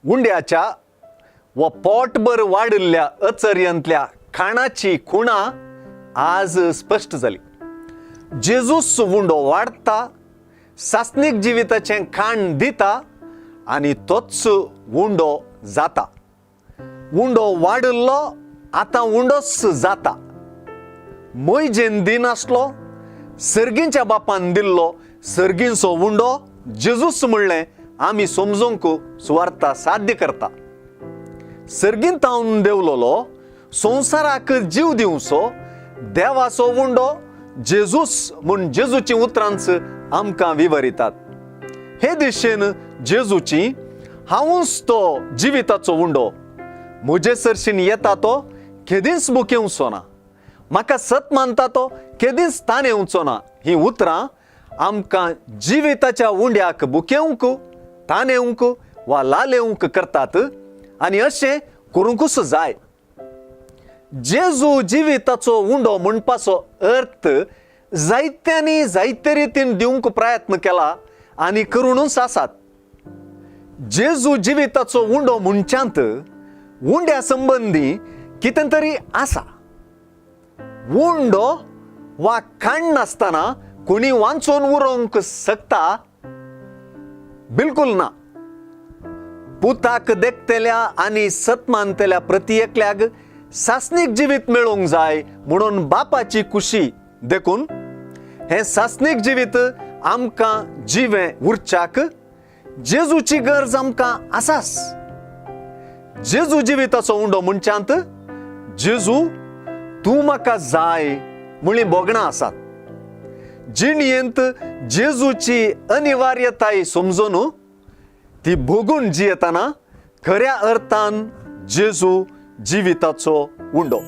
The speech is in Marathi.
उंड्याच्या व पोटभर वाडिल्ल्या अचर्यंतल्या खाणाची खुणा आज स्पष्ट जाली. जेजूस उंडो वाडता, सासनीक जिविताचें खाण दिता आनी तोच उंडो जाता. उंडो वाडिल्लो आतां उंडोच जाता. मोयजेन दिन आसलो, सर्गींच्या बापान दिल्लो सर्गींचो उंडो जेजूस म्हणलें आमी समजूंक सुवार्ता साध्य करता. सर्गींत तावन देवलोलो संवसाराक जीव दिवचो देवाचो उंडो जेजूस म्हूण जेजूची उतरांच आमकां विवरितात. हे दिशेन जेजूची हांवूच तो जिविताचो उंडो, म्हजे सरशीन येता तो केदींच बुकेवचो ना, म्हाका सत मानता तो केदींच ताण येवचो ना, ही उतरां आमकां जिविताच्या उंड्याक बुकेवंक, ताण येवंक वा लालेवंक करतात आनी अशें करूंकूच जाय. जेजू जिविताचो उंडो म्हणपाचो अर्थ जायत्यांनी जायते रितीन दिवंक प्रयत्न केला आनी करूनच आसात. जेजू जिविताचो उंडो म्हणच्यांत उंड्या संबंदी कितें तरी आसा. उंडो वा खाण नासतना कोणी वांचून उरोवंक शकता? बिलकुल ना. पुताक देखतेल्या आनी सतमानतेल्या प्रत्येकल्याक सासनीक जिवीत मेळोवंक जाय म्हणून बापाची खुशी देखून हे सासनीक जिवीत आमकां जिवें उरच्याक जेजूची गरज आमकां आसाच. जेजू जिविताचो उंडो म्हणच्यांत जेजू तूं म्हाका जाय म्हणली बोगणां आसात. जिणयेंत जेजूची अनिवार्यताय समजून ती भोगून जियेतना खऱ्या अर्थान जेजू जिविताचो उंडो.